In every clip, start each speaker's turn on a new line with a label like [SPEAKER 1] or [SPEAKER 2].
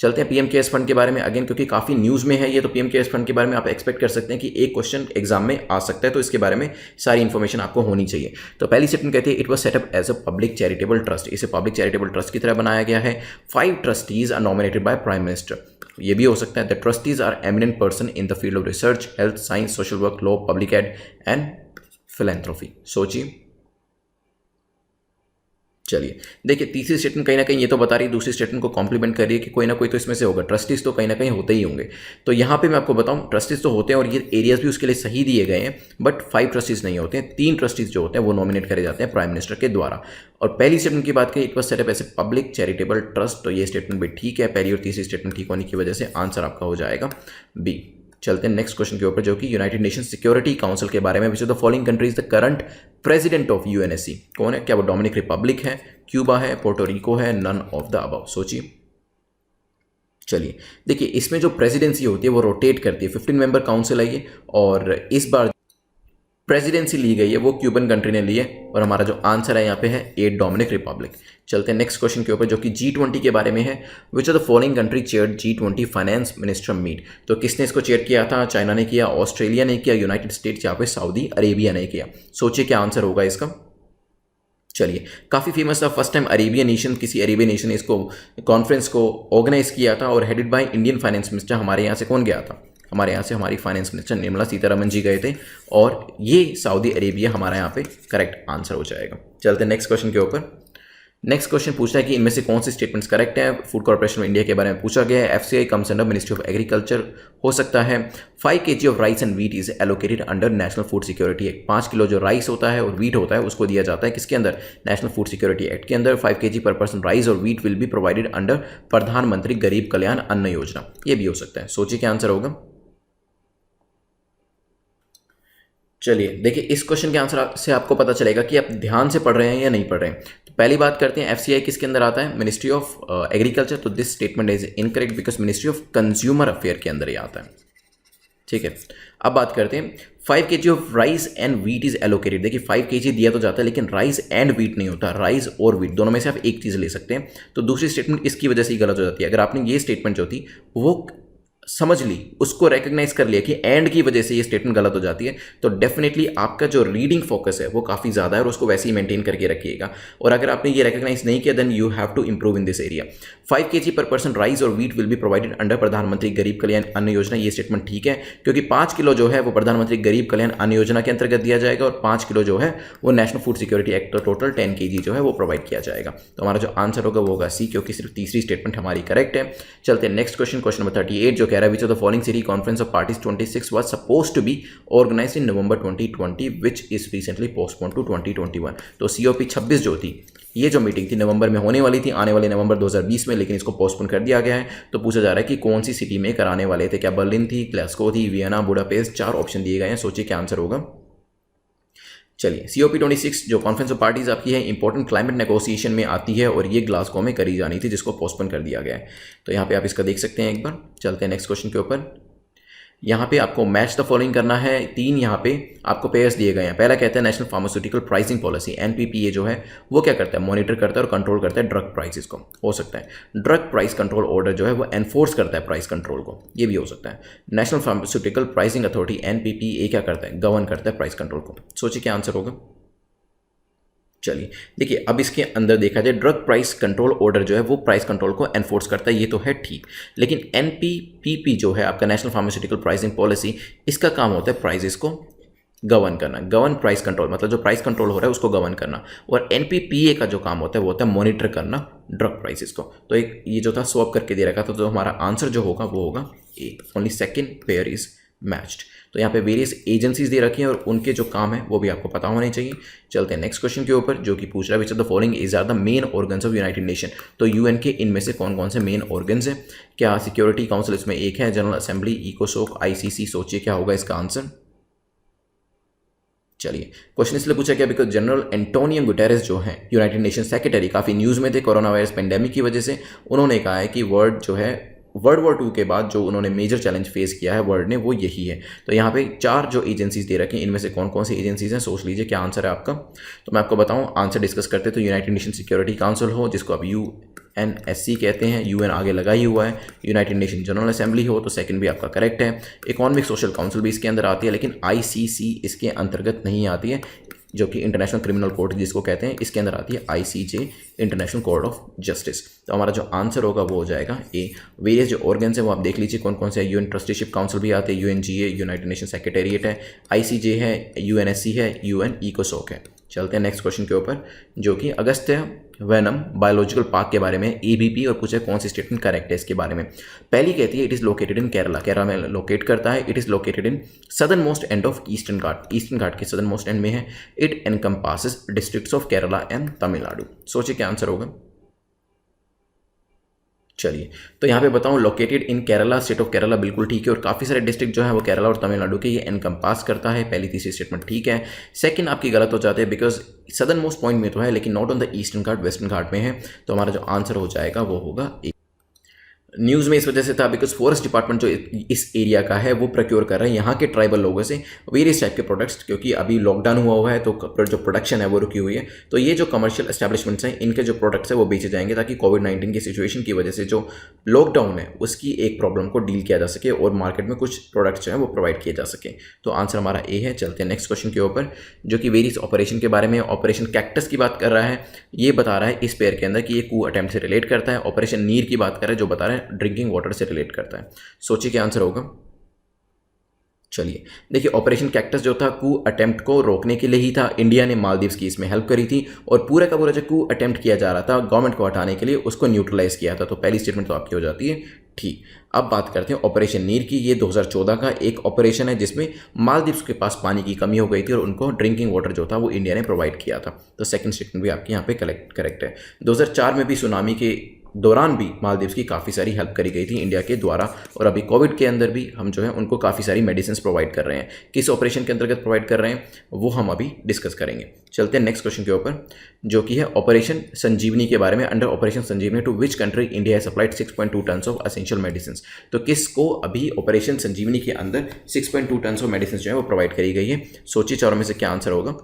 [SPEAKER 1] चलते हैं PM cares fund के बारे में अगेन, क्योंकि काफ़ी न्यूज़ में है ये, तो पीएम केयर्स फंड के बारे में आप एक्सपेक्ट कर सकते हैं कि एक क्वेश्चन एग्जाम में आ सकता है, तो इसके बारे में सारी इन्फॉर्मेशन आपको होनी चाहिए। तो पहली स्टेटमेंट कहती है it was set up as a public charitable trust, इसे पब्लिक चैरिटेबल ट्रस्ट की तरह बनाया गया है। 5 trustees are nominated by prime minister, ये भी हो सकता है the trustees are eminent person in the field of research, health, science, social work, law, public aid and philanthropy. सोचिए, चलिए देखिए तीसरी स्टेटमेंट कहीं ना कहीं ये तो बता रही है, दूसरी स्टेटमेंट को कॉम्प्लीमेंट कर रही है कि कोई ना कोई तो इसमें से होगा, ट्रस्टीज तो कहीं ना कहीं होते ही होंगे। तो यहाँ पे मैं आपको बताऊँ ट्रस्टीज तो होते हैं और ये एरियाज भी उसके लिए सही दिए गए हैं, बट 5 ट्रस्टीज नहीं होते हैं, 3 ट्रस्टीज जो होते हैं वो नॉमिनेट करे जाते हैं प्राइम मिनिस्टर के द्वारा। और पहली स्टेटमेंट की बात करें it was set up as a public charitable trust, तो ये स्टेटमेंट भी ठीक है, पहली और तीसरी स्टेटमेंट ठीक होने की वजह से आंसर आपका हो जाएगा बी। चलते हैं नेक्स्ट क्वेश्चन के ऊपर जो कि यूनाइटेड नेशन सिक्योरिटी काउंसिल के बारे में, विच of the following countries the current president of UNSC, कौन है? क्या वो डोमिनिक रिपब्लिक है, क्यूबा है, पोर्टोरिको है, नन ऑफ द अबव? सोचिए। चलिए देखिए इसमें जो प्रेसिडेंसी होती है वो रोटेट करती है, 15 मेंबर काउंसिल है ये, और इस बार प्रेसिडेंसी ली गई है वो क्यूबन कंट्री ने ली है, और हमारा जो आंसर है यहाँ पे है ए डोमिनिक रिपब्लिक। चलते हैं नेक्स्ट क्वेश्चन के ऊपर जो कि G20 के बारे में है, which of the following country chaired G20 finance minister meet, तो किसने इसको चेयर किया था? चाइना ने किया, ऑस्ट्रेलिया ने किया, यूनाइटेड स्टेट्स, यहाँ पे सऊदी अरेबिया ने किया। सोचिए क्या आंसर होगा इसका। चलिए काफ़ी फेमस था, फर्स्ट टाइम अरेबियन नेशन, किसी अरेबियन नेशन ने इसको कॉन्फ्रेंस को ऑर्गेनाइज किया था, और headed by Indian finance minister, हमारे यहाँ से कौन गया था? हमारे यहाँ से हमारी फाइनेंस मिनिस्टर निर्मला सीतारमन जी गए थे, और ये सऊदी अरेबिया हमारा यहाँ पे करेक्ट आंसर हो जाएगा। चलते हैं नेक्स्ट क्वेश्चन के ऊपर। नेक्स्ट क्वेश्चन पूछता है कि इनमें से कौन सी स्टेटमेंट्स करेक्ट है। फूड कॉर्पोरेशन ऑफ इंडिया के बारे में पूछा गया है, FCI comes under ministry of agriculture हो सकता है। 5 kg of rice and wheat is allocated under national food security act, 5 kilo जो राइस होता है और वीट होता है उसको दिया जाता है किसके अंदर? नेशनल फूड सिक्योरिटी एक्ट के अंदर। 5 kg पर पर्सन राइस और wheat will be provided under Pradhan Mantri Garib कल्याण अन्न योजना, ये भी हो सकता है। सोचिए क्या आंसर होगा। चलिए देखिए इस क्वेश्चन के आंसर से आपको पता चलेगा कि आप ध्यान से पढ़ रहे हैं या नहीं पढ़ रहे हैं। तो पहली बात करते हैं एफसीआई किसके अंदर आता है? मिनिस्ट्री ऑफ एग्रीकल्चर, तो this statement is incorrect because ministry of consumer affair के अंदर ही आता है। ठीक है, अब बात करते हैं 5 kg of rice and wheat is allocated. देखिए 5 kg दिया तो जाता है लेकिन राइस एंड वीट नहीं होता, राइस और वीट दोनों में से आप एक चीज़ ले सकते हैं। तो दूसरी स्टेटमेंट इसकी वजह से ही गलत हो जाती है। अगर आपने ये स्टेटमेंट जो थी वो समझ ली, उसको रेकग्नाइज कर लिया कि एंड की वजह से ये स्टेटमेंट गलत हो जाती है, तो डेफिनेटली आपका जो रीडिंग फोकस है वो काफ़ी ज़्यादा है और उसको वैसे ही मेंटेन करके रखिएगा। और अगर आपने ये रेकग्नाइज नहीं किया then you have to improve in this area. 5 kg per person rice और wheat will be provided under Pradhan Mantri Garib कल्याण अन्न योजना, ये स्टेटमेंट ठीक है, क्योंकि 5 किलो जो है वो प्रधानमंत्री गरीब कल्याण अन्न योजना के अंतर्गत दिया जाएगा और 5 किलो जो है वो नेशनल फूड सिक्योरिटी एक्ट, तो टोटल 10 kg जो है वो प्रोवाइड किया जाएगा। तो हमारा जो आंसर होगा वो होगा सी, क्योंकि सिर्फ तीसरी स्टेटमेंट हमारी करेक्ट है। चलते हैं नेक्स्ट क्वेश्चन, क्वेश्चन नंबर 38 जो कह रहा है which of the following city conference of parties 26 was supposed to be organized in November 2020 which is recently postponed to 2021। तो COP 26 जो थी, ये जो मीटिंग थी नवंबर में होने वाली थी, आने वाले नवंबर 2020 में, लेकिन इसको पोस्टपोन कर दिया गया है। तो पूछा जा रहा है कि कौन सी सिटी में कराने वाले थे? क्या बर्लिन थी, ग्लासगो थी, वियना, बुडापेस्ट? 4 ऑप्शन दिए गए हैं, सोचिए क्या आंसर होगा। चलिए COP 26 जो कॉन्फ्रेंस ऑफ पार्टीज आपकी है इंपॉर्टेंट क्लाइमेट नेगोशिएशन में आती है और ये ग्लासगो में करी जानी थी जिसको पोस्टपोन कर दिया गया है। तो यहाँ पे आप इसका देख सकते हैं एक बार। चलते हैं नेक्स्ट क्वेश्चन के ऊपर। यहाँ पे आपको मैच द फॉलोइंग करना है। 3 यहाँ पे आपको पेयर्स दिए गए हैं। पहला कहता है national pharmaceutical pricing policy, NPPA जो है वो क्या करता है? मॉनिटर करता है और कंट्रोल करता है ड्रग प्राइसेस को। हो सकता है ड्रग प्राइस कंट्रोल ऑर्डर जो है वो एनफोर्स करता है प्राइस कंट्रोल को, ये भी हो सकता है। National pharmaceutical pricing authority NPPA क्या करता है? गवर्न करता है प्राइस कंट्रोल को। सोचिए क्या आंसर होगा। चलिए देखिए अब इसके अंदर देखा जाए ड्रग प्राइस कंट्रोल ऑर्डर जो है वो प्राइस कंट्रोल को एनफोर्स करता है, ये तो है ठीक, लेकिन NPPP जो है आपका नेशनल फार्मास्यूटिकल प्राइसिंग पॉलिसी, इसका काम होता है प्राइसेस को गवर्न करना। गवर्न प्राइस कंट्रोल मतलब जो प्राइस कंट्रोल हो रहा है उसको गवर्न करना, और NPPA का जो काम होता है वो होता है मॉनिटर करना ड्रग प्राइसेस को। तो एक ये जो था स्वैप करके दे रखा था, तो हमारा आंसर जो होगा वो होगा A, only second pair is matched. तो यहाँ पे वेरियस एजेंसीज दे रखी हैं और उनके जो काम है वो भी आपको पता होने चाहिए। चलते हैं नेक्स्ट क्वेश्चन के ऊपर जो कि पूछ रहा है which of the following is are the main organs of united nation. तो UN के इनमें से कौन कौन से मेन ऑर्गन्स हैं? क्या सिक्योरिटी काउंसिल इसमें एक है, जनरल असेंबली, इकोसोक, ICC? सोचिए क्या होगा इसका आंसर। चलिए क्वेश्चन इसलिए पूछा गया बिकॉज जनरल एंटोनियो गुटेरेस जो है यूनाइटेड नेशन सेक्रेटरी, काफ़ी न्यूज़ में थे कोरोना वायरस पेंडेमिक की वजह से, उन्होंने कहा है कि वर्ल्ड जो है वर्ल्ड वॉर 2 के बाद जो उन्होंने मेजर चैलेंज फेस किया है वर्ल्ड ने, वो यही है। तो यहाँ पे 4 जो एजेंसीज दे रखी हैं, इनमें से कौन कौन सी एजेंसीज हैं, सोच लीजिए क्या आंसर है आपका। तो मैं आपको बताऊँ आंसर डिस्कस करते, तो यूनाइटेड नेशन सिक्योरिटी काउंसिल हो, जिसको अब UNSC कहते हैं, UN आगे लगा ही हुआ है। यूनाइटेड नेशन जनरल असेंबली हो, तो सेकंड भी आपका करेक्ट है। इकोनॉमिक सोशल काउंसिल भी इसके अंदर आती है, लेकिन ICC इसके अंतर्गत नहीं आती है, जो कि इंटरनेशनल क्रिमिनल कोर्ट जिसको कहते हैं, इसके अंदर आती है ICJ, international court of justice. तो हमारा जो आंसर होगा वो हो जाएगा ए। वेरियस जो ऑर्गन्स हैं वो आप देख लीजिए कौन कौन से है। UN ट्रस्टीशिप काउंसिल भी आते हैं, UNGA यूनाइटेड नेशन सेक्रेटेरिएट है, ICJ है, UNSC है, UN इकोसोक है। चलते हैं नेक्स्ट क्वेश्चन के ऊपर, जो कि अगस्त्य वेनम बायोलॉजिकल पार्क के बारे में ABP, और पूछे कौन सी स्टेटमेंट करेक्ट है इसके बारे में। पहली कहती है it is located in Kerala, Kerala में लोकेट करता है। It is located in southern most end of eastern ghat, eastern ghat के सदर्न मोस्ट एंड में है। It encompasses districts of Kerala and Tamil Nadu. सोचिए क्या आंसर होगा। चलिए, तो यहाँ पे बताऊँ located in Kerala, state of Kerala बिल्कुल ठीक है, और काफ़ी सारे डिस्ट्रिक्ट जो है वो केरला और तमिलनाडु के ये एनकम्पास करता है। पहली तीसरी स्टेटमेंट ठीक है। सेकंड आपकी गलत हो जाती है, बिकॉज सदर्न मोस्ट पॉइंट में तो है, लेकिन not on the eastern ghat, western ghat में है। तो हमारा जो आंसर हो जाएगा वो होगा ए। न्यूज़ में इस वजह से था बिकॉज फॉरेस्ट डिपार्टमेंट जो इस एरिया का है वो प्रोक्योर कर रहे हैं यहाँ के ट्राइबल लोगों से वेरियस टाइप के प्रोडक्ट्स, क्योंकि अभी लॉकडाउन हुआ है तो जो प्रोडक्शन है वो रुकी हुई है। तो ये जो कमर्शियल एस्टैब्लिशमेंट्स हैं इनके जो प्रोडक्ट्स है वो बेचे जाएंगे, ताकि कोविड-19 की सिचुएशन की वजह से जो लॉकडाउन है उसकी एक प्रॉब्लम को डील किया जा सके और मार्केट में कुछ प्रोडक्ट्स जो है वो प्रोवाइड किए जा सके। तो आंसर हमारा ए है। चलते हैं नेक्स्ट क्वेश्चन के ऊपर, जो कि वेरियस ऑपरेशन के बारे में। ऑपरेशन कैक्टस की बात कर रहा है, ये बता रहा है इस पेयर के अंदर कि ये कू अटेम्प्ट से रिलेट करता है। ऑपरेशन नीर की बात कर रहा है, जो बता रहा है ड्रिंकिंग वाटर से रिलेट करता है। सोचिए क्या आंसर होगा। चलिए देखिए, ऑपरेशन कैक्टस जो था कू अटेम्प्ट को रोकने के लिए ही था। इंडिया ने मालदीव्स की इसमें हेल्प करी थी, और पूरा का पूरा जो कू अटेम्प्ट किया जा रहा था गवर्नमेंट को हटाने के लिए, उसको न्यूट्रलाइज किया था। तो पहली स्टेटमेंट तो आपकी हो जाती है ठीक। अब बात करते हैं ऑपरेशन नीर की। ये 2014 का एक ऑपरेशन है जिसमें मालदीव्स के पास पानी की कमी हो गई थी और उनको ड्रिंकिंग वाटर जो था वो इंडिया ने प्रोवाइड किया था। तो सेकंड स्टेटमेंट भी आपकी यहाँ पे करेक्ट है। 2004 में भी सुनामी के दौरान भी मालदीव्स की काफ़ी सारी हेल्प करी गई थी इंडिया के द्वारा, और अभी कोविड के अंदर भी हम जो है उनको काफ़ी सारी मेडिसिन प्रोवाइड कर रहे हैं। किस ऑपरेशन के अंतर्गत प्रोवाइड कर रहे हैं वो हम अभी डिस्कस करेंगे। चलते हैं नेक्स्ट क्वेश्चन के ऊपर, जो कि है ऑपरेशन संजीवनी के बारे में। Under operation Sanjeevani to which country India has supplied 6.2 tons of essential medicine. तो किसको अभी ऑपरेशन संजीवनी के अंदर 6.2 टन्स ऑफ मेडिसिन जो है वो प्रोवाइड करी गई है। सोचिए चारों में से क्या आंसर होगा।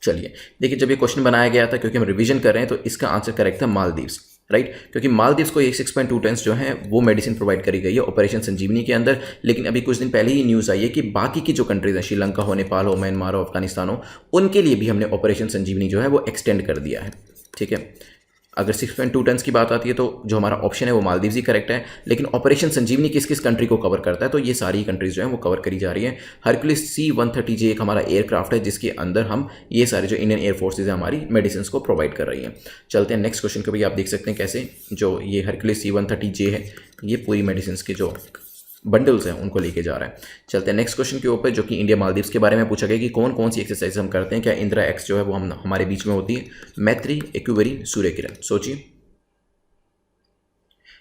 [SPEAKER 1] चलिए देखिए, जब ये क्वेश्चन बनाया गया था, क्योंकि हम रिवीजन कर रहे हैं, तो इसका आंसर करेक्ट था मालदीव्स, राइट। क्योंकि मालदीव्स को ये 6.2 टन्स जो है वो मेडिसिन प्रोवाइड करी गई है ऑपरेशन संजीवनी के अंदर। लेकिन अभी कुछ दिन पहले ही न्यूज़ आई है कि बाकी की जो कंट्रीज हैं, श्रीलंका हो, नेपाल हो, म्यांमार हो, अफगानिस्तान हो, उनके लिए भी हमने ऑपरेशन संजीवनी जो है वो एक्सटेंड कर दिया है। ठीक है, अगर 6.2 टन्स की बात आती है तो जो हमारा ऑप्शन है वो मालदीव्स ही करेक्ट है। लेकिन ऑपरेशन संजीवनी किस किस कंट्री को कवर करता है, तो ये सारी कंट्रीज जो है वो कवर करी जा रही है। हरक्यूलिस C-130J एक हमारा एयरक्राफ्ट है जिसके अंदर हम ये सारे जो इंडियन एयरफोर्सेज है हमारी मेडिसिन को प्रोवाइड कर रही हैं। चलते हैं नेक्स्ट क्वेश्चन को भी, आप देख सकते हैं कैसे जो ये हरक्यूलिस C-130J है ये पूरी मेडिसिन के जो बंडल्स हैं उनको लेके जा रहा है। चलते हैं नेक्स्ट क्वेश्चन के ऊपर, जो कि इंडिया मालदीव्स के बारे में पूछा गया कि कौन कौन सी एक्सरसाइज हम करते हैं। क्या इंदिरा एक्स जो है वो हमारे बीच में होती है, मैत्री, एक्यूबरी, सूर्य किरण। सोचिए।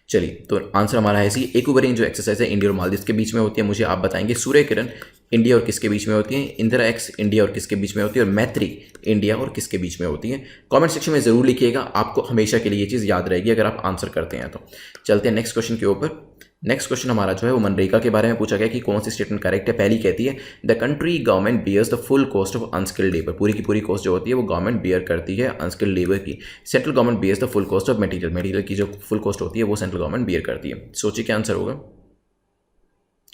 [SPEAKER 1] चलिए, तो आंसर हमारा है इसी एक्यूबरिंग जो एक्सरसाइज है इंडिया और मालदीव्स के बीच में होती है। मुझे आप बताएंगे सूर्य किरण इंडिया और किसके बीच में होती है, इंदिरा एक्स इंडिया और किसके बीच में होती है, और मैत्री इंडिया और किसके बीच में होती है। कमेंट सेक्शन में जरूर लिखिएगा, आपको हमेशा के लिए ये चीज़ याद रहेगी अगर आप आंसर करते हैं तो। चलते हैं नेक्स्ट क्वेश्चन के ऊपर। नेक्स्ट क्वेश्चन हमारा जो है वो मनरेगा के बारे में पूछा गया कि कौन सी स्टेटमेंट करेक्ट है। पहली कहती है the country government bears the full cost of unskilled labour. पूरी की पूरी कॉस्ट जो होती है वो गवर्नमेंट बियर करती है अनस्किल्ड लेबर की। Central government bears the full cost of material. Material की जो फुल कॉस्ट होती है वो सेंट्रल गवर्नमेंट बियर करती है। सोचिए क्या आंसर होगा।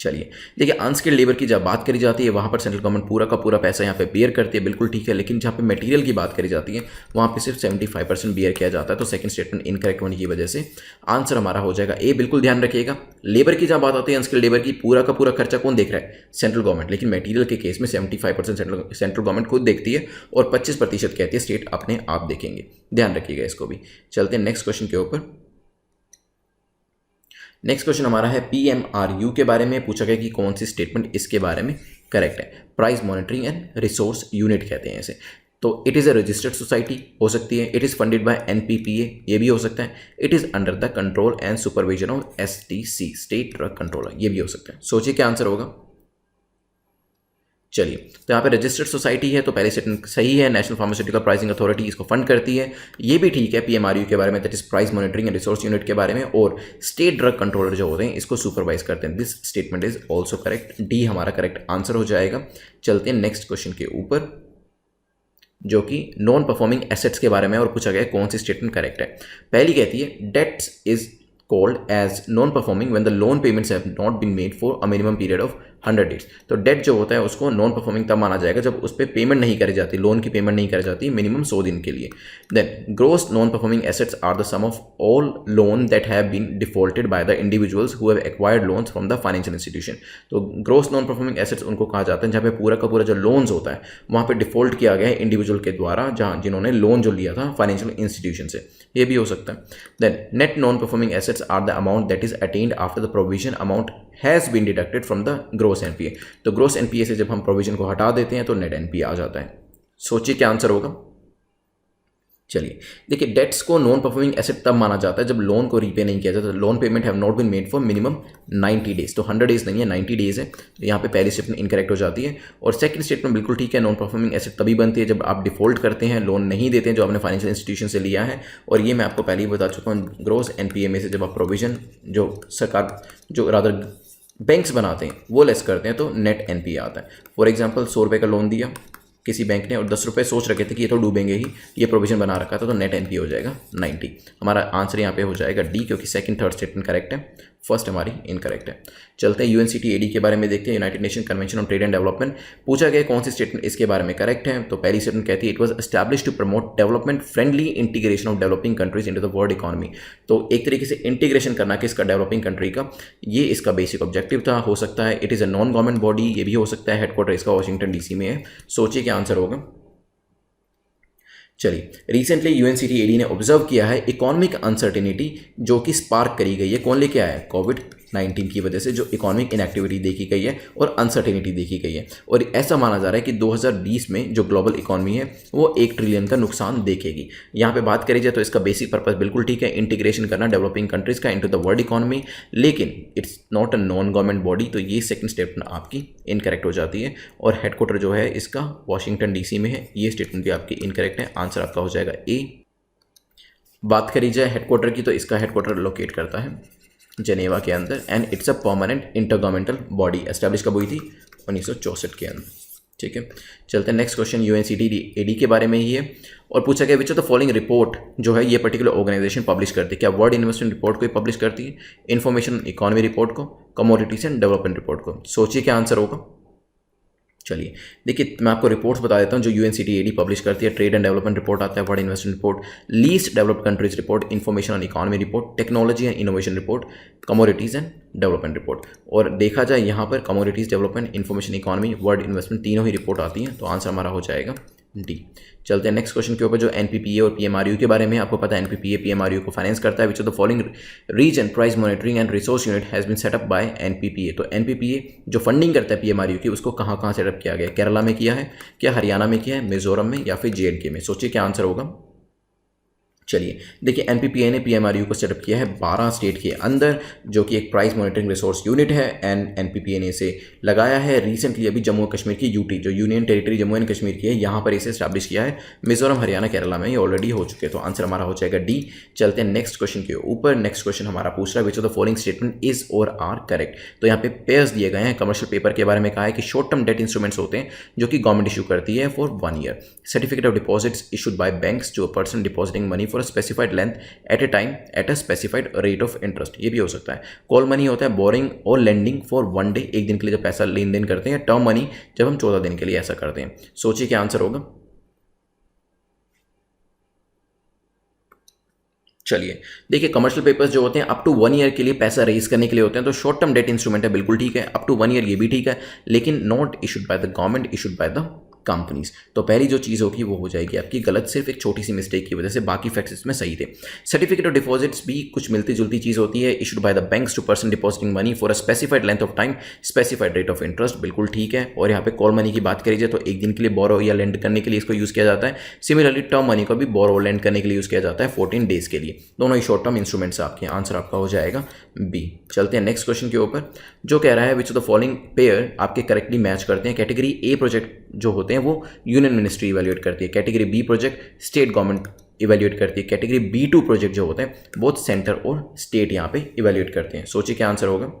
[SPEAKER 1] चलिए देखिए, अनस्किल्ड लेबर की जब बात करी जाती है वहाँ पर सेंट्रल गवर्नमेंट पूरा का पूरा पैसा यहाँ पे बियर करती है, बिल्कुल ठीक है। लेकिन जहाँ पे मटेरियल की बात करी जाती है वहाँ पे सिर्फ 75% बियर किया जाता है। तो सेकंड स्टेटमेंट इनकरेक्ट होने की वजह से आंसर हमारा हो जाएगा ए। बिल्कुल ध्यान रखिएगा, लेबर की जहाँ बात आती है अनस्किल्ड लेबर की पूरा का पूरा खर्चा कौन देख रहा है, सेंट्रल गवर्नमेंट। लेकिन मटेरियल के केस में 75% सेंट्रल गवर्नमेंट खुद देखती है और 25% कहती है स्टेट अपने आप देखेंगे। ध्यान रखिएगा इसको भी। चलते हैं नेक्स्ट क्वेश्चन के ऊपर। नेक्स्ट क्वेश्चन हमारा है PMRU के बारे में पूछा गया कि कौन सी स्टेटमेंट इसके बारे में करेक्ट है। Price monitoring and resource unit कहते हैं इसे। तो it is a registered society हो सकती है, it is funded by NPPA ये भी हो सकता है, it is under the control and supervision of STC state drug controller ये भी हो सकता है। सोचिए क्या आंसर होगा। चलिए, तो यहाँ पे रजिस्टर्ड सोसाइटी है तो पहले स्टेटमेंट सही है, नेशनल फार्मास्यूटिकल प्राइसिंग अथॉरिटी इसको फंड करती है, ये भी ठीक है। पीएमआरयू के बारे में, that is price monitoring and resource unit के बारे में, और स्टेट ड्रग कंट्रोलर जो होते हैं इसको सुपरवाइज करते हैं। This statement is also correct, D हमारा करेक्ट आंसर हो जाएगा। चलते हैं नेक्स्ट क्वेश्चन के ऊपर, जो कि नॉन परफॉर्मिंग एसेट्स के बारे में, और पूछा गया कौन सी स्टेटमेंट करेक्ट है। पहली कहती है debts is called as non-performing when the loan payments have not been made for a minimum period of 100 days। तो डेट जो होता है उसको नॉन परफॉर्मिंग तब माना जाएगा जब उस पर पेमेंट नहीं करी जाती, लोन की पेमेंट नहीं करी जाती मिनिमम 100 दिन के लिए। Then gross non performing assets are the sum of all loan that have been defaulted by the individuals who have acquired loans from the financial institution. तो ग्रोस नॉन परफॉर्मिंग एसेट्स उनको कहा जाता है जहाँ पे पूरा का पूरा जो लोन्स होता है वहाँ पे डिफॉल्ट किया गया है इंडिविजुअल के द्वारा, जहाँ जिन्होंने लोन जो लिया था फाइनेंशियल इंस्टीट्यूशन से, ये भी हो सकता है। Then net non performing assets are the amount that is attained after the provision amount has been deducted from the gross NPA. तो ग्रोस एनपीए से जब हम प्रोविजन को हटा देते हैं तो नेट एनपीए आ जाता है। सोचिए क्या आंसर होगा। चलिए देखिए, डेट्स को नॉन परफॉर्मिंग एसेट तब माना जाता है जब लोन को रीपे नहीं किया जाता। Loan payment have not been made for minimum 90 days, तो 100 डेज नहीं है 90 डेज है, तो यहाँ पे पहली स्टेटमेंट इनकरेक्ट हो जाती है। और सेकंड स्टेटमेंट बिल्कुल ठीक है, नॉन परफॉर्मिंग एसेट तभी बनती है जब आप डिफॉल्ट करते हैं, लोन नहीं देते हैं जो आपने फाइनेंशियल इंस्टीट्यूशन से लिया है। और ये मैं आपको पहले ही बता चुका हूँ, ग्रोस एनपीए में से जब आप प्रोविजन जो सरकार जो रादर बैंक्स बनाते हैं वो लेस करते हैं तो नेट एनपीए आता है। फॉर एग्जांपल 100 रुपये का लोन दिया किसी बैंक ने और 10 रुपये सोच रखे थे कि ये तो डूबेंगे ही, ये प्रोविजन बना रखा था, तो नेट एनपीए हो जाएगा 90। हमारा आंसर यहाँ पे हो जाएगा डी, क्योंकि सेकंड थर्ड स्टेटमेंट करेक्ट है, फर्स्ट हमारी इनकरेक्ट है। चलते हैं यूएनसीटीएडी के बारे में देखते हैं, United nation convention on trade and development. पूछा गया कौन सी स्टेटमेंट इसके बारे में करेक्ट है। तो पहली स्टेटमेंट कहती है it was establish to promote development friendly integration of developing countries into the world economy. तो एक तरीके से इंटीग्रेशन करना किसका, डेवलपिंग कंट्री का, ये इसका बेसिक ऑब्जेक्टिव था। हो सकता है it is a non government body, ये भी हो सकता है, हेडक्वार्टर इसका वाशिंगटन डीसी में है। सोचिए क्या आंसर होगा। चलिए, रिसेंटली यूएनसीटीएडी ने ऑब्जर्व किया है इकोनॉमिक अनसर्टेनिटी जो कि स्पार्क करी गई है, कौन लेके आया है, कोविड-19 की वजह से जो इकोनॉमिक इनएक्टिविटी देखी गई है और अनसर्टेनिटी देखी गई है। और ऐसा माना जा रहा है कि 2020 में जो ग्लोबल इकोनॉमी है वो 1 ट्रिलियन का नुकसान देखेगी। यहाँ पे बात करी जाए तो इसका बेसिक पर्पस बिल्कुल ठीक है, इंटीग्रेशन करना डेवलपिंग कंट्रीज़ का इनटू द वर्ल्ड इकोनॉमी, लेकिन it's not a non government body. तो ये सेकंड स्टेटमेंट आपकी इनकरेक्ट हो जाती है। और हेडक्वार्टर जो है इसका वाशिंगटन डीसी में है, ये स्टेटमेंट भी आपकी इनकरेक्ट है। आंसर आपका हो जाएगा ए। बात करी जाए हेडक्वार्टर की तो इसका हेडक्वार्टर लोकेट करता है जेनेवा के अंदर, and it's a permanent intergovernmental body. Establish कब हुई थी, 1964 के अंदर। ठीक है, चलते हैं नेक्स्ट क्वेश्चन, यूएनसीटीएडी के बारे में ही है। और पूछा गया विच ऑफ द फॉलोइंग रिपोर्ट जो है ये पर्टिकुलर ऑर्गेनाइजेशन पब्लिश करती है। क्या वर्ल्ड इन्वेस्टमेंट रिपोर्ट को पब्लिश करती है, इन्फॉर्मेशन इकोनॉमी रिपोर्ट को, कमोडिटीज एंड डेवलपमेंट रिपोर्ट को। सोचिए क्या आंसर होगा। चलिए देखिए, मैं आपको रिपोर्ट्स बता देता हूँ जो यूएनसीटीएडी पब्लिश करती है। ट्रेड एंड डेवलपमेंट रिपोर्ट आता है, world investment report, least developed countries report, information on economy report, technology and innovation report, commodities and development report. और देखा जाए यहाँ पर commodities, development, information economy, world investment, तीनों ही रिपोर्ट आती हैं, तो आंसर हमारा हो जाएगा डी। चलते हैं नेक्स्ट क्वेश्चन के ऊपर, जो एनपीपीए और पीएमआरयू के बारे में। आपको पता है एनपीपीए पीएमआरयू को फाइनेंस करता है। Which of the following region price monitoring and resource unit has been set up by NPPA. तो एनपीपीए जो फंडिंग करता है पीएमआरयू की, उसको कहाँ कहाँ सेटअप किया गया, केरला में किया है, क्या हरियाणा में किया है, मिजोरम में, या फिर जेएंडके में। सोचिए क्या आंसर होगा। चलिए देखिए, एनपीपीए ने पीएमआरयू को सेटअप किया है 12 स्टेट के अंदर, जो कि एक प्राइस मॉनिटरिंग रिसोर्स यूनिट है, एंड एनपीपीए ने इसे लगाया है रिसेंटली अभी जम्मू कश्मीर की यूटी, जो union territory Jammu and Kashmir की है, यहाँ पर इसे स्टैब्लिश किया है। मिजोरम, हरियाणा, केरला में ये ऑलरेडी हो चुके हैं, तो आंसर हमारा हो जाएगा डी। चलते हैं नेक्स्ट क्वेश्चन के ऊपर। नेक्स्ट क्वेश्चन हमारा पूछ रहा है which of the following statement is or are correct. तो यहाँ पे पेयर्स दिए गए हैं। कमर्शियल पेपर के बारे में कहा है कि शॉर्ट टर्म डेट इंस्ट्रूमेंट्स होते हैं जो कि गवर्नमेंट इशू करती है for 1 year. Certificate of deposits issued by banks to a person depositing money for a specified length at a time at a specified rate of interest, ये भी हो सकता है। कॉल मनी होता है बोरिंग और लेंडिंग फॉर 1 डे, एक दिन के लिए जब पैसा लेन देन करते हैं। टर्म मनी जब हम 14 दिन के लिए ऐसा करते हैं। सोचिए क्या आंसर होगा। चलिए देखिए, कमर्शियल पेपर्स जो होते हैं अप टू 1 ईयर के लिए पैसा रेज करने के लिए होते हैं, तो शॉर्ट टर्म डेट इंस्ट्रूमेंट है, बिल्कुल ठीक है। अप टू 1 ईयर ये भी ठीक है, लेकिन not issued by the government, issued by the companies. तो पहली जो चीज़ होगी वो हो जाएगी आपकी गलत, सिर्फ एक छोटी सी मिस्टेक की वजह से, बाकी फैक्ट्स इसमें सही थे। सर्टिफिकेट ऑफ डिपॉजिट्स भी कुछ मिलती जुलती चीज़ होती है, issued by the banks to person depositing money for a specified length of time, specified rate of interest, बिल्कुल ठीक है। और यहाँ पे कॉल मनी की बात करी जाए तो एक दिन के लिए बोरो या लेंड करने के लिए इसको यूज़ किया जाता है। सिमिलरली टर्म मनी को भी बोरो और लेंड करने के लिए यूज़ किया जाता है 14 डेज के लिए। दोनों ही शॉर्ट टर्म इंस्ट्रूमेंट्स आपके, आंसर आपका हो जाएगा बी। चलते हैं नेक्स्ट क्वेश्चन के ऊपर, जो कह रहा है which of the following pair आपके करेक्टली मैच करते हैं। कैटेगरी ए प्रोजेक्ट जो होते हैं वो यूनियन मिनिस्ट्री इवैल्यूएट करती है, category B project state government evaluate करती है, कैटेगरी B2 प्रोजेक्ट जो होते हैं बोथ सेंटर और स्टेट यहाँ पे इवैल्यूएट करते हैं। सोचिए क्या आंसर होगा।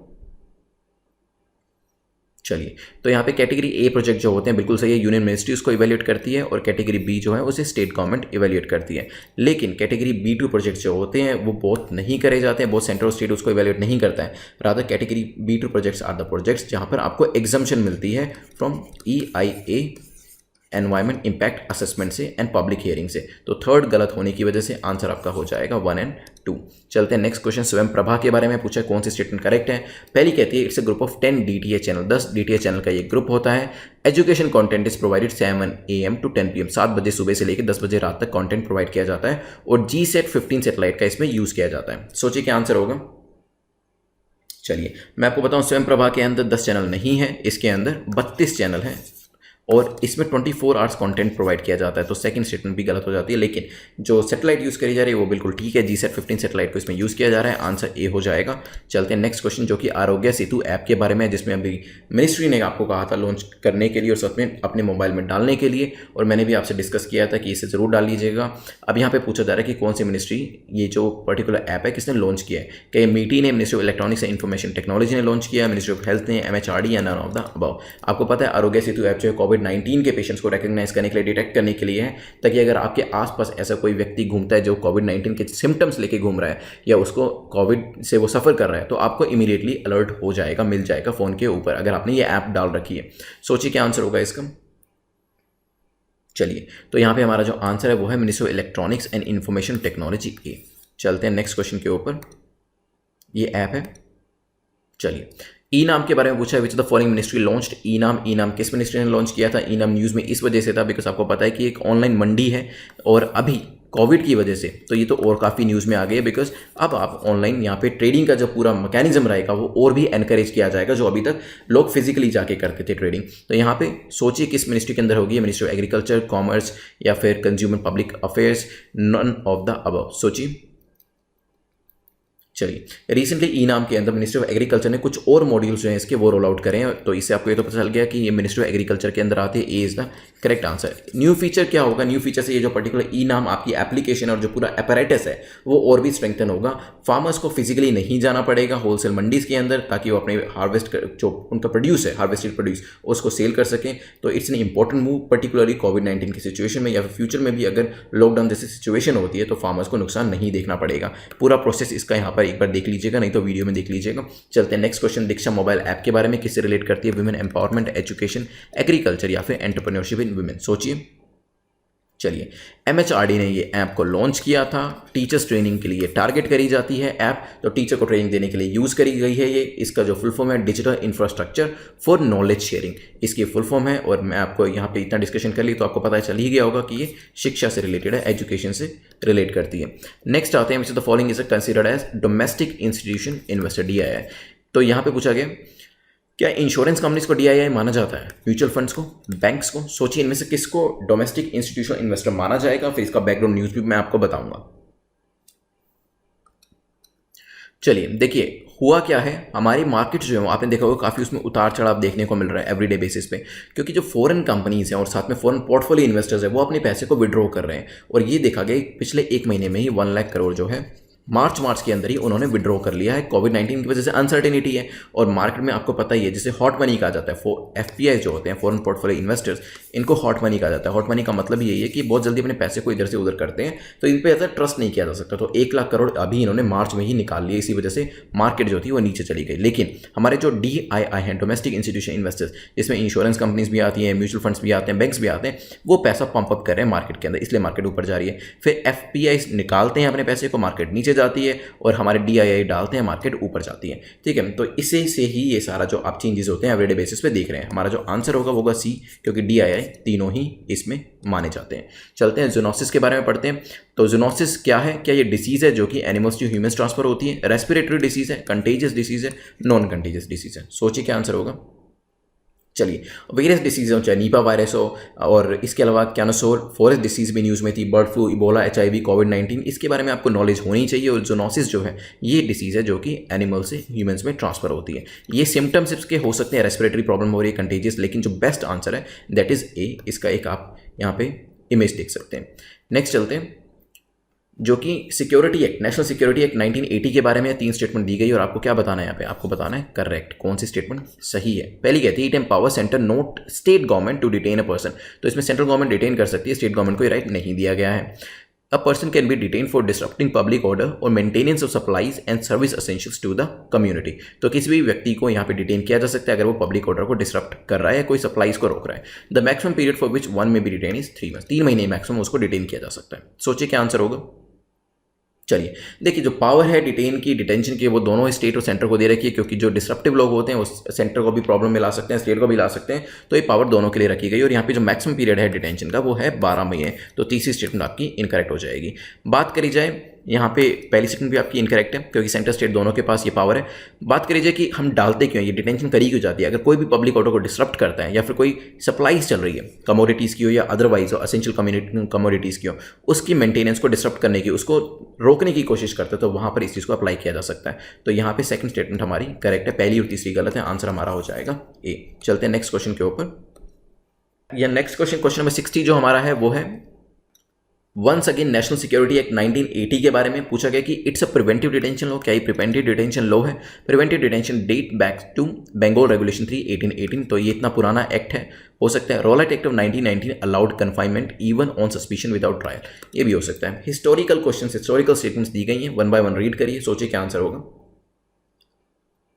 [SPEAKER 1] चलिए, तो यहाँ पे कैटेगरी ए प्रोजेक्ट जो होते हैं बिल्कुल सही है, यूनियन मिनिस्ट्री उसको इवैल्यूएट करती है, और कैटेगरी बी जो है उसे स्टेट गवर्नमेंट इवैल्यूएट करती है। लेकिन कैटेगरी B2 प्रोजेक्ट जो होते हैं वो बहुत नहीं करे जाते हैं, बहुत सेंटर और स्टेट उसको इवैल्यूएट नहीं करता है। Rather category B2 projects are the projects जहाँ पर आपको एग्जम्पशन मिलती है from EIA environment impact assessment से एंड पब्लिक हियरिंग से। तो थर्ड गलत होने की वजह से आंसर आपका हो जाएगा 1 और 2। चलते हैं नेक्स्ट क्वेश्चन, स्वयं प्रभा के बारे में पूछा है, कौन सी स्टेटमेंट करेक्ट है। पहली कहती है it's a group of 10 DTA channel, 10 DTA channel का ये ग्रुप होता है। Education content is provided 7 AM to 10 PM, 7 बजे सुबह से लेकर 10 बजे रात तक कंटेंट प्रोवाइड किया जाता है, और GSAT 15 सैटेलाइट का इसमें यूज़ किया जाता है। सोचिए क्या आंसर होगा। चलिए मैं आपको बताऊं, स्वयं प्रभा के अंदर 10 चैनल नहीं है, इसके अंदर 32 चैनल हैं, और इसमें 24 आवर्स कंटेंट प्रोवाइड किया जाता है। तो सेकंड स्टेटमेंट भी गलत हो जाती है, लेकिन जो सैटेलाइट यूज़ करी जा रही है वो बिल्कुल ठीक है, GSAT 15 सैटेलाइट को इसमें यूज़ किया जा रहा है, आंसर ए हो जाएगा। चलते हैं नेक्स्ट क्वेश्चन, जो कि आरोग्य सेतु ऐप के बारे में है, जिसमें अभी मिनिस्ट्री ने आपको कहा था लॉन्च करने के लिए और साथ में अपने मोबाइल में डालने के लिए, और मैंने भी आपसे डिस्कस किया था कि इसे ज़रूर डाल लीजिएगा। अब यहाँ पे पूछा जा रहा है कि कौन सी मिनिस्ट्री ये जो पर्टिकुलर ऐप है किसने लॉन्च किया है। क्या MIT ने, ministry of electronics and information technology ने लॉन्च किया, मिनिस्ट्री ऑफ हेल्थ ने, MHRD या नन ऑफ द अबव। आपको पता है आरोग्य सेतु ऐप जो है कोविड-19 के पेशेंट्स को रिकॉग्नाइज करने के लिए, डिटेक्ट करने के लिए है, ताकि अगर आपके आसपास ऐसा कोई व्यक्ति घूमता है जो कोविड-19 के सिम्टम्स लेके घूम रहा है या उसको कोविड से वो सफ़र कर रहा है, तो आपको इमीडिएटली अलर्ट हो जाएगा, मिल जाएगा फ़ोन के ऊपर, अगर आपने ये ऐप डाल रखी है। सोचिए क्या आंसर होगा इसका। चलिए, तो यहाँ पे हमारा जो आंसर है वो है ministry of electronics and information technology A. चलते हैं नेक्स्ट क्वेश्चन के ऊपर, ये ऐप है। चलिए, ई नाम के बारे में पूछा है, which the following ministry launched e NAM. E नाम किस मिनिस्ट्री ने लॉन्च किया था। ई नाम न्यूज़ में इस वजह से था बिकॉज आपको पता है कि एक ऑनलाइन मंडी है, और अभी कोविड की वजह से तो ये तो और काफ़ी न्यूज़ में आ गई है, बिकॉज अब आप ऑनलाइन यहाँ पे ट्रेडिंग का जो पूरा मैकेनिज्म रहेगा वो और भी एनकरेज किया जाएगा, जो अभी तक लोग फिजिकली जाके करते थे ट्रेडिंग। तो यहाँ पे सोचिए किस मिनिस्ट्री के अंदर होगी, मिनिस्ट्री ऑफ एग्रीकल्चर, कॉमर्स या फिर consumer public affairs, none of the above. सोचिए। चलिए, रिसेंटली ई नाम के अंदर मिनिस्ट्री ऑफ एग्रीकल्चर ने कुछ और मॉड्यूल्स जो हैं इसके वो रोल आउट करें हैं, तो इससे आपको ये तो पता चल गया कि ये मिनिस्ट्री ऑफ एग्रीकल्चर के अंदर आते हैं। A is the correct answer. New feature क्या होगा। न्यू फीचर से ये जो पर्टिकुलर ई नाम आपकी एप्लीकेशन और जो पूरा अपैरेटस है वो और भी स्ट्रेंथन होगा। फार्मर्स को फिजिकली नहीं जाना पड़ेगा होलसेल मंडीज़ के अंदर, ताकि वो अपने हार्वेस्ट जो उनका प्रोड्यूस है, हार्वेस्टेड प्रोड्यूस, उसको सेल कर सकें। तो it's an important move, particularly कोविड-19 की सिचुएशन में या फिर फ्यूचर में भी अगर लॉकडाउन जैसी सिचुएशन होती है तो फार्मर्स को नुकसान नहीं देखना पड़ेगा। पूरा प्रोसेस इसका यहाँ पर एक बार देख लीजिएगा, नहीं तो वीडियो में देख लीजिएगा। चलते हैं नेक्स्ट क्वेश्चन, दीक्षा मोबाइल ऐप के बारे में, किससे रिलेट करती है। वुमेन एम्पावरमेंट, एजुकेशन, एग्रीकल्चर या फिर एंटरप्रेन्योरशिप इन वुमेन। सोचिए। चलिए, MHRD ने ये ऐप को लॉन्च किया था, टीचर्स ट्रेनिंग के लिए टारगेट करी जाती है ऐप, तो टीचर को ट्रेनिंग देने के लिए यूज़ करी गई है ये। इसका जो फुल फॉर्म है digital infrastructure for knowledge sharing, इसकी फुल फॉर्म है। और मैं आपको यहाँ पे इतना डिस्कशन कर ली तो आपको पता चल ही गया होगा कि ये शिक्षा से रिलेटेड है, एजुकेशन से रिलेट करती है। नेक्स्ट आते हैं, which the following is considered as domestic institution investor, DII। तो यहाँ पे पूछा गया क्या इंश्योरेंस कंपनीज को DII माना जाता है, म्यूचुअल फंड्स को, बैंक्स को। सोचिए इनमें से किसको डोमेस्टिक इंस्टीट्यूशनल इन्वेस्टर माना जाएगा, फिर इसका बैकग्राउंड न्यूज़ भी मैं आपको बताऊंगा। चलिए देखिए, हुआ क्या है, हमारी मार्केट जो है आपने देखा होगा काफ़ी उसमें उतार चढ़ाव देखने को मिल रहा है एवरीडे बेसिस पे, क्योंकि जो फॉरेन कंपनीज हैं और साथ में फॉरेन पोर्टफोलियो इन्वेस्टर्स हैं वो अपने पैसे को विड्रॉ कर रहे हैं। और ये देखा गया पिछले एक महीने में ही 1 लाख करोड़ जो है मार्च के अंदर ही उन्होंने विड्रॉ कर लिया है। कोविड-19 की वजह से अनसर्टेनिटी है, और मार्केट में आपको पता ही है जिसे हॉट मनी कहा जाता है, FPI जो होते हैं फॉरेन पोर्टफोलियो इन्वेस्टर्स, इनको हॉट मनी कहा जाता है। हॉट मनी का मतलब यही है कि बहुत जल्दी अपने पैसे को इधर से उधर करते हैं, तो इन पर ज़्यादा ट्रस्ट नहीं किया जा सकता। तो 1 लाख करोड़ अभी इन्होंने मार्च में ही निकाल लिए, इसी वजह से मार्केट जो थी वो नीचे चली गई। लेकिन हमारे जो DII हैं, डोमेस्टिक इंस्टीट्यूशन इन्वेस्टर्स, जिसमें इंश्योरेंस कंपनीज भी आती हैं, म्यूचुअल फंड्स भी आते हैं, बैंक्स भी आते हैं, वो पैसा पंप अप कर रहे हैं मार्केट के अंदर, इसलिए मार्केट ऊपर जा रही है। फिर FPI निकालते हैं अपने पैसे को, मार्केट नीचे नीचे जाती है और हमारे DII डालते हैं मार्केट ऊपर जाती है। ठीक है, तो इसे से ही ये सारा जो आप चेंजेस होते हैं एवरीडे बेसिस पे देख रहे हैं। हमारा जो आंसर होगा वो होगा सी, क्योंकि DII तीनों ही इसमें माने जाते हैं। चलते हैं जूनोसिस के बारे में पढ़ते हैं। तो जूनोसिस क्या है? क्या ये डिसीज़ है जो कि एनिमल्स टू ह्यूमंस ट्रांसफर होती है? रेस्पिरेटरी डिसीज़ है, कंटेजियस डिसीज़ है, नॉन कंटेजियस डिसीज़ है? सोचिए क्या आंसर होगा। चलिए, वेरियस डिसीज़ हो, चाहे नीपा वायरस हो और इसके अलावा कैनोसोर फॉरेस्ट डिसीज़ भी न्यूज़ में थी, बर्ड फ्लू, इबोला, HIV, कोविड-19, इसके बारे में आपको नॉलेज होनी चाहिए। और जूनोसिस जो है ये डिसीज़ है जो कि एनिमल से ह्यूमंस में ट्रांसफर होती है। ये सिम्टम्स इसके हो सकते हैं, रेस्पिरेटरी प्रॉब्लम हो रही है, कंटेजियस, लेकिन जो बेस्ट आंसर है दैट इज़ ए। इसका एक आप यहाँ पे इमेज देख सकते हैं। नेक्स्ट चलते हैं, जो कि security act, national security act 1980 के बारे में 3 स्टेटमेंट दी गई और आपको क्या बताना है यहाँ पे? आपको बताना है करेक्ट कौन सी स्टेटमेंट सही है। पहली कहती है it empower centre not state government to detain a person. तो इसमें सेंट्रल गवर्नमेंट डिटेन कर सकती है, स्टेट गवर्नमेंट को ये राइट नहीं दिया गया है। A person can be detain for disrupting public order और maintenance of supplies and service essentials to the community. तो किसी भी व्यक्ति को यहाँ पे डिटेन किया जा सकता है अगर वो पब्लिक ऑर्डर को डिसरप्ट कर रहा है या कोई सप्लाईज को रोक रहा है। The maximum period for which one में बी डिटेन इज 3 मंथ्स। 3 महीने मैक्सिमम उसको डिटेन किया जा सकता है। सोचिए क्या आंसर होगा। चलिए देखिए, जो पावर है डिटेन की, डिटेंशन की, वो दोनों स्टेट और सेंटर को दे रखी है, क्योंकि जो डिसरप्टिव लोग होते हैं वो सेंटर को भी प्रॉब्लम में ला सकते हैं, स्टेट को भी ला सकते हैं। तो ये पावर दोनों के लिए रखी गई। और यहाँ पे जो मैक्सिमम पीरियड है डिटेंशन का वो है 12 महीने। तो तीसरी स्टेटमेंट आपकी इनकरेक्ट हो जाएगी। बात करी जाए यहाँ पे पहली स्टेटमेंट भी आपकी इनकरेक्ट है, क्योंकि सेंटर स्टेट दोनों के पास ये पावर है। बात करी जाए कि हम डालते क्यों, ये डिटेंशन करी क्यों जाती है? अगर कोई भी पब्लिक ऑर्डर को डिसरप्ट करता है या फिर कोई सप्लाईज चल रही है, कमोडिटीज़ की हो या अदरवाइज हो, असेंशियल कमोडिटीज़ की हो, उसकी मेंटेनेंस को डिसरप्ट करने की, उसको रोकने की कोशिश करते हैं, तो वहाँ पर इस चीज़ को अप्लाई किया जा सकता है। तो यहाँ पे सेकंड स्टेटमेंट हमारी करेक्ट है, पहली और तीसरी गलत है। आंसर हमारा हो जाएगा ए। चलते हैं नेक्स्ट क्वेश्चन के ऊपर। या नेक्स्ट क्वेश्चन नंबर 60 जो हमारा है वो है once again national security act 1980 के बारे में पूछा गया कि it's a preventive detention law. क्या ये प्रिवेंटिव डिटेंशन लॉ है? Preventive detention date back to Bengal regulation 3 1818। तो ये इतना पुराना एक्ट है। हो सकता है Rowlatt act of 1919 allowed confinement even on suspicion without trial. ये भी हो सकता है। हिस्टोरिकल क्वेश्चन, हिस्टोरिकल स्टेटमेंट्स दी गई हैं, 1 बाय 1 रीड करिए, सोचिए क्या आंसर होगा।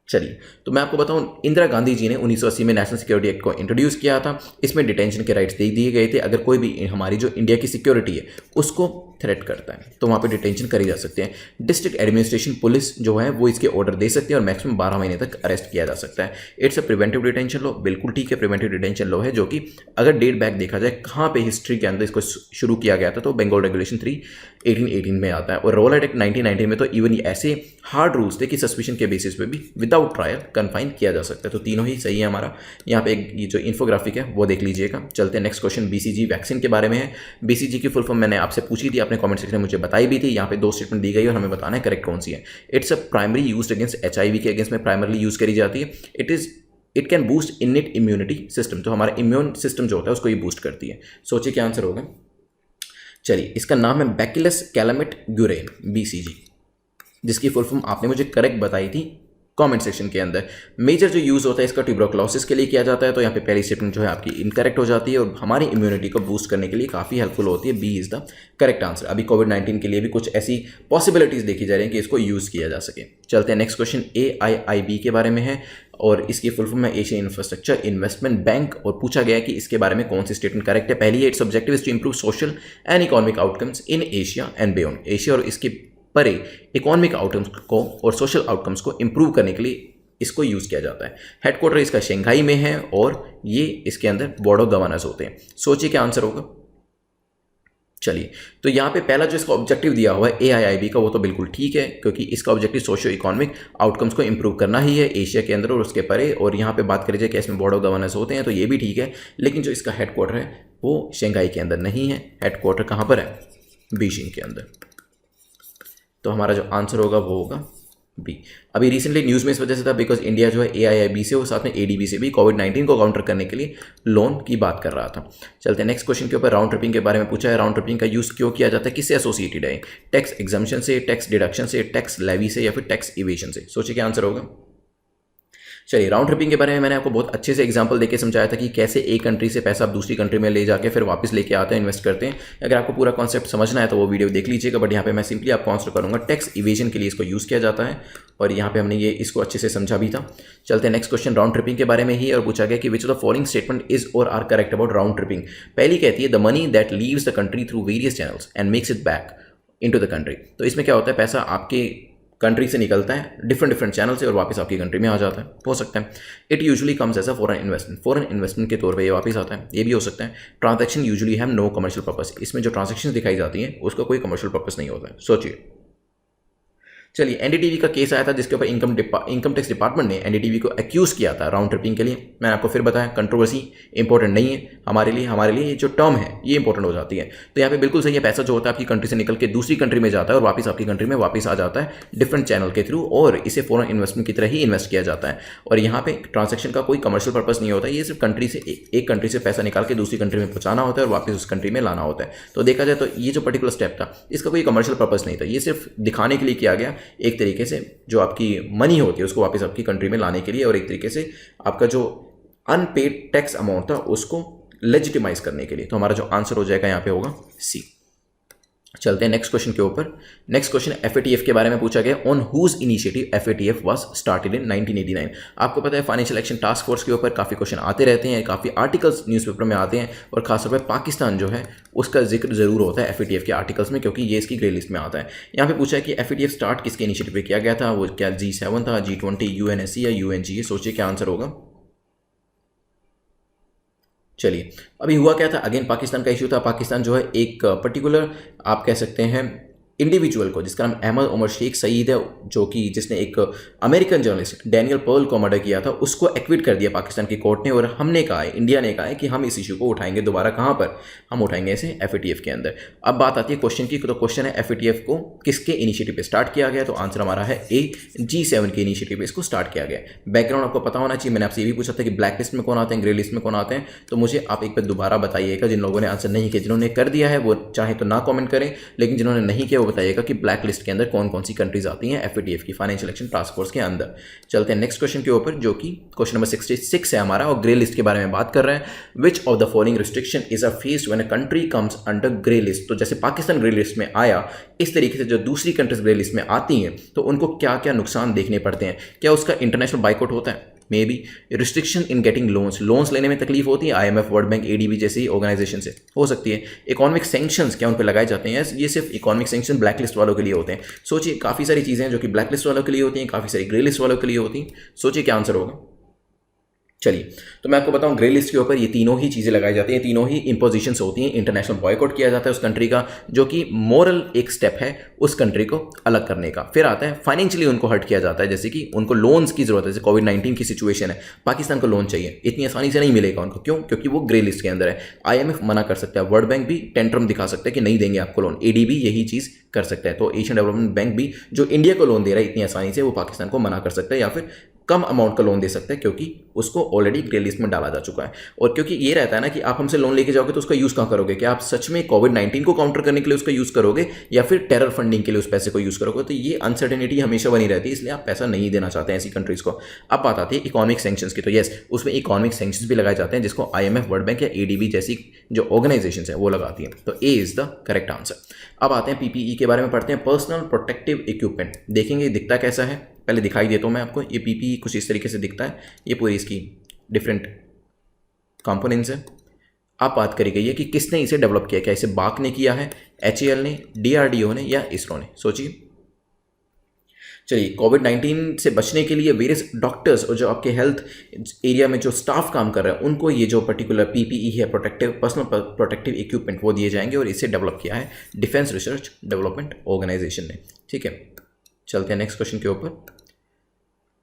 [SPEAKER 1] चलिए, तो मैं आपको बताऊं, इंदिरा गांधी जी ने 1980 में नेशनल सिक्योरिटी एक्ट को इंट्रोड्यूस किया था। इसमें डिटेंशन के राइट्स दे दिए गए थे। अगर कोई भी हमारी जो इंडिया की सिक्योरिटी है उसको थ्रेट करता है तो वहाँ पे डिटेंशन करी जा सकते हैं। डिस्ट्रिक्ट एडमिनिस्ट्रेशन पुलिस जो है वो इसके ऑर्डर दे सकती है और मैक्सिमम 12 महीने तक अरेस्ट किया जा सकता है। It's a preventive detention law. बिल्कुल ठीक है, प्रिवेंटिव डिटेंशन लॉ है, जो कि अगर डेट बैक देखा जाए कहाँ पे हिस्ट्री के अंदर इसको शुरू किया गया था तो बेंगोल रेगुलेशन 3 1818 में आता है। और रॉलेट एक्ट 1919 में तो इवन ऐसे हार्ड रूल्स थे कि सस्पिशन के बेसिस पे भी विदाउट ट्रायल कन्फाइन किया जा सकता है। तो तीनों ही सही है हमारा। यहाँ पे एक ये जो इन्फोग्राफिक है वो देख लीजिएगा। चलते हैं नेक्स्ट क्वेश्चन, BCG वैक्सीन के बारे में है। BCG की फुल फॉर्म मैंने आपसे पूछी थी, आपने कमेंट सेक्शन में मुझे बताई भी थी। यहाँ पे 2 स्टेटमेंट दी गई और हमें बताना है करेक्ट कौन सी है। It's a primary used against HIV के अगेंस्ट में प्राइमरली यूज करी जाती है। It can boost innate immunity system. तो हमारा इम्यून सिस्टम जो होता है उसको ये बूस्ट करती है। सोचिए क्या आंसर होगा। चलिए, इसका नाम है बैसिलस कैलामिट ग्यूरेन, BCG, जिसकी फुल फॉर्म आपने मुझे करेक्ट बताई थी कमेंट सेक्शन के अंदर। मेजर जो यूज़ होता है इसका ट्यूबरक्लोसिस के लिए किया जाता है। तो यहाँ पे पहली स्टेटमेंट जो है आपकी इनकरेक्ट हो जाती है और हमारी इम्यूनिटी को बूस्ट करने के लिए काफ़ी हेल्पफुल होती है। B is the correct answer. अभी कोविड-19 के लिए भी कुछ ऐसी पॉसिबिलिटीज़ देखी जा रही हैं कि इसको यूज़ किया जा सके। चलते हैं नेक्स्ट क्वेश्चन, AIIB के बारे में है और इसकी फुल फॉर्म है एशियन इंफ्रास्ट्रक्चर इन्वेस्टमेंट बैंक। और पूछा गया है कि इसके बारे में कौन सी स्टेटमेंट करेक्ट है। पहली है its objective is to improve social and economic outcomes in Asia and beyond. Asia और इसके परे इकोनॉमिक आउटकम्स को और सोशल आउटकम्स को इंप्रूव करने के लिए इसको यूज़ किया जाता है। हेडक्वार्टर इसका शंघाई में है और ये इसके अंदर बोर्ड ऑफ गवर्नर्स होते हैं। सोचिए क्या आंसर होगा। चलिए, तो यहाँ पे पहला जो इसका ऑब्जेक्टिव दिया हुआ है AIIB का वो तो बिल्कुल ठीक है, क्योंकि इसका ऑब्जेक्टिव सोशियो इकोनॉमिक आउटकम्स को इंप्रूव करना ही है एशिया के अंदर और उसके परे। और यहाँ पे बात करी जाए कि इसमें बोर्ड ऑफ गवर्नर्स होते हैं तो ये भी ठीक है, लेकिन जो इसका हेडक्वार्टर है वो शंघाई के अंदर नहीं है। हेडक्वार्टर कहाँ पर है? बीजिंग के अंदर। तो हमारा जो आंसर होगा वो होगा B। अभी रिसेंटली न्यूज़ में इस वजह से था बिकॉज इंडिया जो है AIIB से और साथ में ADB से भी कोविड-19 को काउंटर करने के लिए लोन की बात कर रहा था। चलते हैं नेक्स्ट क्वेश्चन के ऊपर। राउंड ट्रिपिंग के बारे में पूछा है। राउंड ट्रिपिंग का यूज़ क्यों किया जाता है, किससे एसोसिएटेड है? टैक्स एग्जम्पशन से, टैक्स डिडक्शन से, टैक्स लेवी से या फिर टैक्स इवेशन से? सोचिए क्या आंसर होगा। चलिए, राउंड ट्रिपिंग के बारे में मैंने आपको बहुत अच्छे से एग्जांपल देके समझाया था कि कैसे एक कंट्री से पैसा आप दूसरी कंट्री में ले जाके फिर वापस लेके आते हैं, इन्वेस्ट करते हैं। अगर आपको पूरा कॉन्सेप्ट समझना है तो वो वीडियो देख लीजिएगा, बट यहाँ पे मैं सिंपली आपको आंसर करूँगा टैक्स इवेजन के लिए इसको यूज़ किया जाता है और यहाँ पे हमने ये इसको अच्छे से समझा भी था। चलते हैं नेक्स्ट क्वेश्चन, राउंड ट्रिपिंग के बारे में ही और पूछा गया कि which of the following statement is or are correct about round tripping. पहली कहती है the money that leaves the country through various channels and makes it back into the country. तो इसमें क्या होता है, पैसा आपके कंट्री से निकलता है डिफरेंट चैनल से और वापस आपकी कंट्री में आ जाता है, हो सकता है। It usually comes as a foreign investment के तौर पे ये वापस आता है, ये भी हो सकता है। Transaction usually have no commercial purpose, इसमें जो ट्रांजैक्शन दिखाई जाती हैं उसका कोई कमर्शियल पर्पस नहीं होता है। सोचिए, चलिए एनडीटीवी का केस आया था जिसके ऊपर इनकम टैक्स डिपार्टमेंट ने एनडीटीवी को एक्यूज किया था राउंड ट्रिपिंग के लिए। मैंने आपको फिर बताया कंट्रोवर्सी इंपॉर्टेंट नहीं है हमारे लिए ये जो टर्म है ये इंपॉर्टेंट हो जाती है। तो यहाँ पे बिल्कुल सही है, पैसा जो होता है आपकी कंट्री से निकल के दूसरी कंट्री में जाता है और वापस आपकी कंट्री में वापस आ जाता है डिफरेंट चैनल के थ्रू, और इसे फॉरेन इन्वेस्टमेंट की तरह ही इन्वेस्ट किया जाता है। और यहाँ पे ट्रांजेक्शन का कोई कमर्शियल पर्पस नहीं होता, ये सिर्फ कंट्री से एक कंट्री से पैसा निकाल के दूसरी कंट्री में पहुंचाना होता है और वापस उस कंट्री में लाना होता है। तो देखा जाए तो ये जो पर्टिकुलर स्टेप था इसका कोई कमर्शियल पर्पस नहीं था, ये सिर्फ दिखाने के लिए किया गया एक तरीके से जो आपकी मनी होती है उसको वापस आपकी कंट्री में लाने के लिए, और एक तरीके से आपका जो अनपेड टैक्स अमाउंट था उसको लेजिटिमाइज करने के लिए। तो हमारा जो आंसर हो जाएगा यहाँ पे होगा सी। चलते हैं नेक्स्ट क्वेश्चन के ऊपर। नेक्स्ट क्वेश्चन एफएटीएफ के बारे में पूछा गया, on whose initiative FATF was started in 1989। आपको पता है फाइनेंशियल एक्शन टास्क फोर्स के ऊपर काफ़ी क्वेश्चन आते रहते हैं, काफ़ी आर्टिकल्स न्यूज़पेपर में आते हैं, और खासतौर पर पाकिस्तान जो है उसका जिक्र जरूर होता है एफएटीएफ के आर्टिकल्स में, क्योंकि ये इसकी ग्रे लिस्ट में आता है। यहाँ पे पूछा है कि एफएटीएफ स्टार्ट किसके इनिशिएटिव पे किया गया था, वो क्या G7 था, G20, यूएनएससी या यूएनजीए? सोचिए क्या आंसर होगा। चलिए अभी हुआ क्या था, अगेन पाकिस्तान का इशू था। पाकिस्तान जो है एक पर्टिकुलर आप कह सकते हैं इंडिविजुअल को, जिसका नाम अहमद उमर शेख सईद है, जो कि जिसने एक अमेरिकन जर्नलिस्ट डैनियल पर्ल को मर्डर किया था, उसको एक्विट कर दिया पाकिस्तान की कोर्ट ने। और हमने कहा है, इंडिया ने कहा है कि हम इस इशू को उठाएंगे दोबारा। कहाँ पर हम उठाएंगे इसे? एफएटीएफ के अंदर। अब बात आती है क्वेश्चन की, तो क्वेश्चन है एफएटीएफ को किसके इनिशिएटिव पे स्टार्ट किया गया? तो आंसर हमारा है ए, G7 के इनिशिएटिव पे इसको स्टार्ट किया गया। बैकग्राउंड आपको पता होना चाहिए, मैंने आपसे ये भी पूछा था कि ब्लैक लिस्ट में कौन आते हैं, ग्रे लिस्ट में कौन आते हैं। तो मुझे आप एक बार दोबारा बताइएगा, जिन लोगों ने आंसर नहीं किया, जिन्होंने कर दिया है वो चाहे तो ना कॉमेंट करें, लेकिन जिन्होंने नहीं किया वो बताइएगा कि ब्लैक लिस्ट के अंदर कौन कौन सी कंट्रीज आती हैं एफएटीएफ की फाइनेंशियल एक्शन टास्क फोर्स के अंदर। चलते हैं नेक्स्ट क्वेश्चन के ऊपर, जो कि क्वेश्चन नंबर 66 है हमारा, और ग्रे लिस्ट के बारे में बात कर रहे हैं। विच of the following restriction is a faced when a country comes under grey list? तो जैसे पाकिस्तान ग्रे लिस्ट में आया, इस तरीके से जो दूसरी कंट्रीज ग्रे लिस्ट में आती हैं तो उनको क्या क्या नुकसान देखने पड़ते हैं? क्या उसका इंटरनेशनल बाइकआउट होता है? May be restriction in getting loans लेने में तकलीफ होती है आईएमएफ, वर्ल्ड बैंक, एडीबी जैसी ऑर्गेनाइजेशन से, हो सकती है। इकोनॉमिक सैंक्शंस क्या उन पर लगाए जाते हैं? ये सिर्फ इकोनॉमिक सैंक्शन ब्लैक लिस्ट वालों के लिए होते हैं। सोचिए काफ़ी सारी चीज़ें हैं जो कि ब्लैक लिस्ट वालों के लिए होती हैं, काफ़ी सारी ग्रे लिस्ट वालों के लिए होती हैं। सोचिए क्या आंसर होगा। चलिए तो मैं आपको बताऊं, ग्रे लिस्ट के ऊपर ये तीनों ही चीज़ें लगाई जाती हैं, तीनों ही इंपोजिशंस होती हैं। इंटरनेशनल बॉयकॉट किया जाता है उस कंट्री का, जो कि मोरल एक स्टेप है उस कंट्री को अलग करने का। फिर आता है फाइनेंशियली उनको हर्ट किया जाता है, जैसे कि उनको लोन्स की जरूरत है। जैसे कोविड-19 की सिचुएशन है, पाकिस्तान को लोन चाहिए, इतनी आसानी से नहीं मिलेगा उनको। क्यों? क्योंकि वो ग्रे लिस्ट के अंदर है। आईएमएफ मना कर सकता है, वर्ल्ड बैंक भी टेंट्रम दिखा सकता है कि नहीं देंगे आपको लोन, एडीबी यही चीज़ कर सकता है। तो एशियन डेवलपमेंट बैंक भी जो इंडिया को लोन दे रहा है इतनी आसानी से, वो पाकिस्तान को मना कर सकता है या फिर कम अमाउंट का लोन दे सकता है, क्योंकि उसको ऑलरेडी ग्रे लिस्ट में डाला जा चुका है। और क्योंकि ये रहता है ना कि आप हमसे लोन लेके जाओगे तो उसका यूज़ कहाँ करोगे? क्या आप सच में कोविड-19 को काउंटर करने के लिए उसका यूज़ करोगे या फिर टेरर फंडिंग के लिए उस पैसे को यूज़ करोगे? तो ये अनसर्टेनिटी हमेशा बनी रहती है, इसलिए आप पैसा नहीं देना चाहते हैं ऐसी कंट्रीज़ को। अब बात आती है इकोनॉमिक सैंक्शंस की, तो येस उसमें इकोनॉमिक सैंक्शंस भी लगाए जाते हैं, जिसको आईएमएफ, वर्ल्ड बैंक या एडीबी जैसी जो ऑर्गेनाइजेशन है वो लगाती है। तो A is the correct answer. अब आते हैं पीपीई के बारे में पढ़ते हैं, पर्सनल प्रोटेक्टिव इक्विपमेंट। देखेंगे दिखता कैसा है, पहले दिखाई देता हूँ मैं आपको। ये पीपीई कुछ इस तरीके से दिखता है, ये पूरी इसकी डिफरेंट कंपोनेंट्स है। आप बात करी गई है कि किसने इसे डेवलप किया, क्या इसे बाक ने किया है, एचएएल ने, डीआरडीओ ने या इसरो ने? सोचिए। चलिए कोविड-19 से बचने के लिए वेरियस डॉक्टर्स और जो आपके हेल्थ एरिया में जो स्टाफ काम कर रहे हैं उनको ये जो पर्टिकुलर पीपीई है, पर्सनल प्रोटेक्टिव इक्विपमेंट, वो दिए जाएंगे, और इसे डेवलप किया है डिफेंस रिसर्च डेवलपमेंट ऑर्गेनाइजेशन ने। ठीक है, चलते हैं नेक्स्ट क्वेश्चन के ऊपर।